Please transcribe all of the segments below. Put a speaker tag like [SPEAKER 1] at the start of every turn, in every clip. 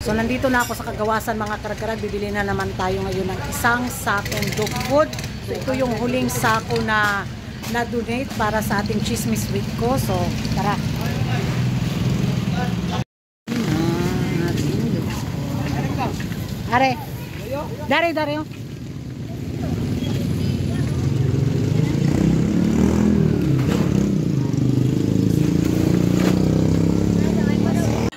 [SPEAKER 1] So nandito na ako sa Kagawasan mga karag-karag. Bibili na naman tayo ngayon ng isang sakong dog food. So ito yung huling sako na na-donate para sa ating chismis week ko. So tara. Are. Dari oh.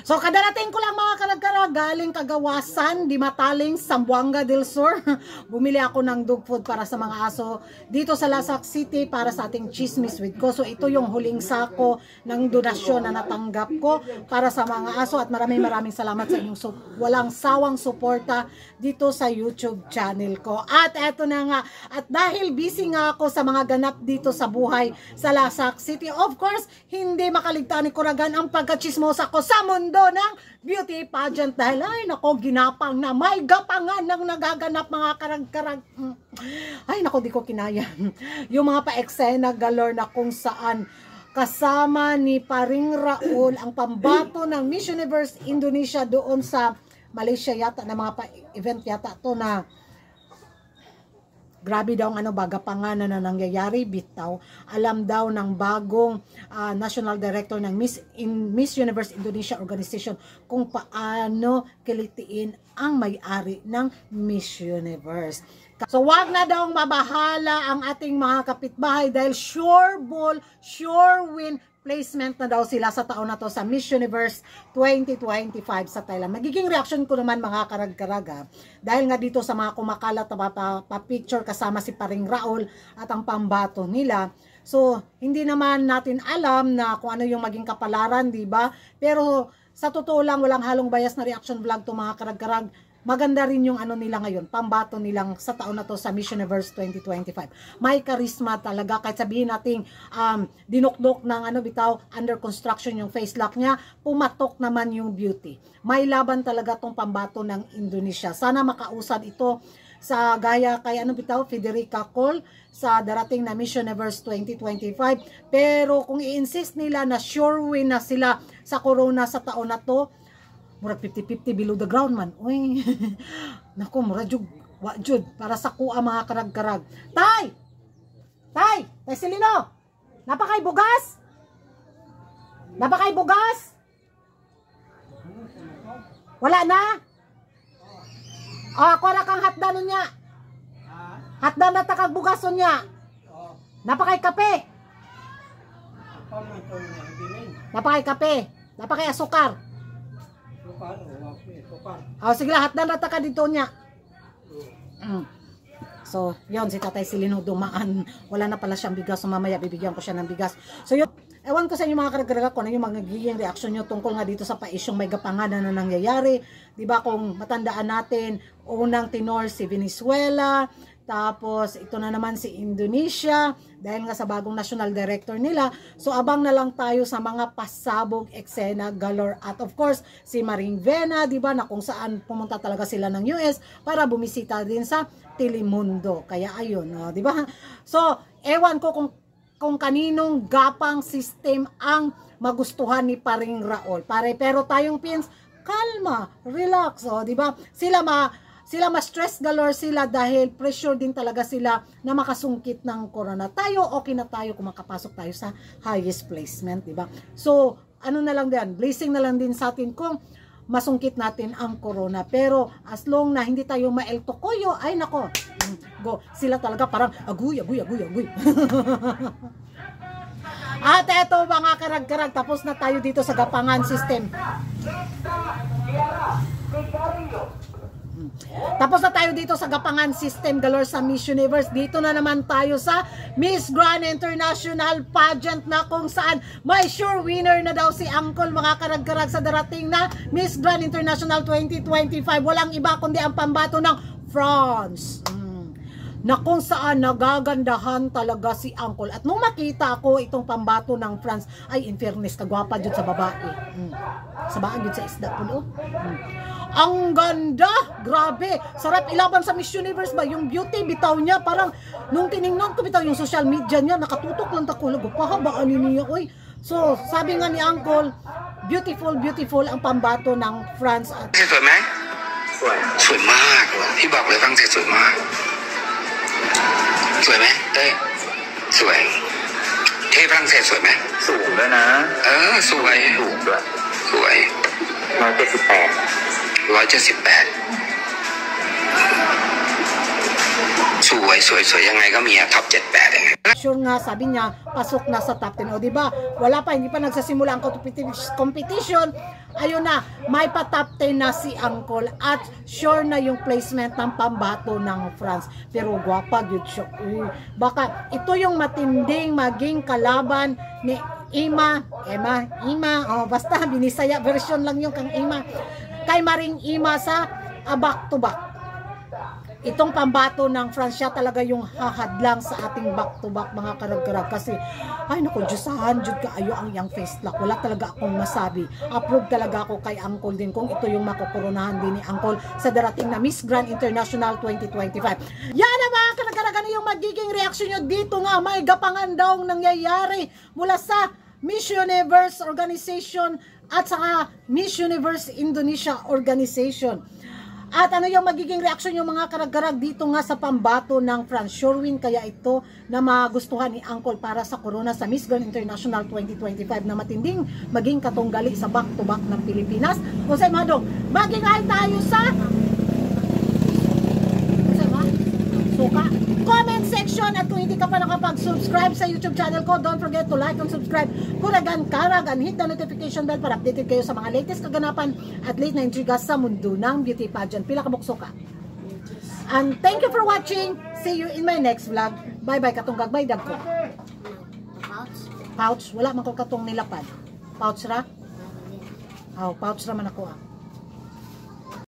[SPEAKER 1] So kadarating ko lang mga karag-karag, galing Kagawasan, Di Mataling, Zamboanga del Sur. Bumili ako ng dog food para sa mga aso dito sa Lasac City para sa ating chismis week ko. So ito yung huling sako ng donasyon na natanggap ko para sa mga aso at maraming salamat sa inyong walang sawang suporta dito sa YouTube channel ko. At eto na nga, at dahil busy nga ako sa mga ganap dito sa buhay sa Lasac City, of course, hindi makaligtaan ni Kuragan ang pagkachismosa ko sa mundo ng beauty pageant dahil ay nako, ginapang na may gapangan ng nagaganap mga karag-karag. Ay nako, di ko kinaya. Yung mga pa-eksena galore na kung saan kasama ni Paring Raul ang pambato ng Miss Universe Indonesia doon sa Malaysia yata na mga pa-event yata to na grabe daw ang bagapangan na nangyayari, bitaw. Alam daw ng bagong National Director ng Miss Universe Indonesia Organization kung paano kilitiin ang may-ari ng Miss Universe. So wag na daw mabahala ang ating mga kapitbahay dahil sure ball, sure win placement na daw sila sa taon na to sa Miss Universe 2025 sa Thailand. Magiging reaction ko naman mga karag-karaga dahil nga dito sa mga kumakalat na pa-picture kasama si Paring Raul at ang pambato nila. So, hindi naman natin alam na kung ano yung maging kapalaran, di ba? Pero sa totoo lang, walang halong bias na reaction vlog to mga karag-karag. Maganda rin yung nila ngayon, pambato nilang sa taon na to sa Miss Universe 2025. May charisma talaga, kahit sabihin nating dinukdok ng bitaw, under construction yung face lock niya, pumatok naman yung beauty. May laban talaga tong pambato ng Indonesia. Sana makausad ito sa gaya kay bitaw, Federica Cole sa darating na Miss Universe 2025. Pero kung i-insist nila na sure win na sila sa corona sa taon na to, murag 50-50 below the ground man. Uy, naku, murag wajud para sa kuha mga karag-karag. Tay! Silino! Napakay bugas? Wala na? Ako ra kang hatdan niya. Hatdan na takag bugas niya. Napakay kape. Napakay asukar. Sige lahat na nataka dito niya. So, yon si Tatay Silino dumaan. Wala na pala siyang bigas. So, mamaya bibigyan ko siya ng bigas. So, yun. Ewan ko sa inyo mga karag-karag kung ano yung magiging reaction nyo tungkol nga dito sa paisyong may gapanganan na nangyayari. Diba kung matandaan natin, unang tenor si Venezuela, tapos ito na naman si Indonesia dahil nga sa bagong national director nila. So abang na lang tayo sa mga pasabog eksena galore at of course si Maring Vena, di ba, na kung saan pumunta talaga sila ng US para bumisita din sa Telemundo. Kaya ayun, di ba? So ewan ko kung kaninong gapang system ang magustuhan ni Paring Raul. Pero tayong pins, kalma, relax, di ba? Sila ma-stress galore sila dahil pressure din talaga sila na makasungkit ng corona. Tayo, okay na tayo kung makapasok tayo sa highest placement, di ba? So, ano na lang din, blessing na lang din sa atin kung masungkit natin ang corona. Pero, as long na hindi tayo maeltokoyo, ay nako, go. Sila talaga parang aguy. At eto mga karag-karag, tapos na tayo dito sa gapangan system. Tapos na tayo dito sa gapangan system galore sa Miss Universe. Dito na naman tayo sa Miss Grand International Pageant na kung saan may sure winner na daw si Uncle mga karag-karag sa darating na Miss Grand International 2025. Walang iba kundi ang pambato ng France. Na kung saan nagagandahan talaga si Uncle. At nung makita ko itong pambato ng France, ay in fairness, kagwapa dyan sa babae. Sabaan dyan sa isda po. Ang ganda! Grabe! Sarap ilaban sa Miss Universe ba? Yung beauty, bitaw niya. Parang, nung tinignan ko bitaw yung social media niya, nakatutok lang tako. Pahabaan niya. Uy, So, sabi nga ni Uncle, beautiful, beautiful ang pambato ng France at
[SPEAKER 2] สวยไหมสวยมากพี่บอกเลยฝรั่งเศสสวยมากสวยไหมเต้ยสวยเทฝรั่งเศสสวยไหมสูงด้วยนะสวยสูงด้วยสวย178สวยยังไงก็มีท็อป78ยังไง
[SPEAKER 1] sure nga, sabi niya, pasok na sa top 10. O, diba? Wala pa, hindi pa nagsasimula ang competition. Ayun na, may pa top 10 na si Uncle at sure na yung placement ng pambato ng France. Pero gwapa, good siya. Baka ito yung matinding maging kalaban ni Ima, basta binisaya version lang yung kang Ima. Kay Maring Ima sa back to back. Itong pambato ng France, siya talaga yung hahadlang sa ating back-to-back mga karag-karag. Kasi, ay naku, Diyosahan, Diyod ka ayo ang young face lock. Wala talaga akong masabi. Approve talaga ako kay Uncle din kung ito yung makukurunahan din ni Uncle sa darating na Miss Grand International 2025. Yan na mga karag-karag, ano yung magiging reaction nyo dito nga? May gapangan daw nangyayari mula sa Miss Universe Organization at saka Miss Universe Indonesia Organization. At ano yung magiging reaksyon yung mga karag-karag dito nga sa pambato ng France? Sure win kaya ito na magustuhan ni Uncle para sa corona sa Miss Grand International 2025 na matinding maging katunggali sa back-to-back ng Pilipinas. Kung sa Madong, mag-ingay tayo sa suka comment section at kung hindi ka pa nakapag-subscribe sa YouTube channel ko, don't forget to like and subscribe. Kuragan karag and hit the notification bell para updated kayo sa mga latest kaganapan at late na intriga sa mundo ng beauty pageant. Pila kabukso ka. And thank you for watching. See you in my next vlog. Bye-bye katunggag. Bye dag ko. Pouch? Wala man ko katong nilapad. Pouch ra? Oh, pouch ra man ako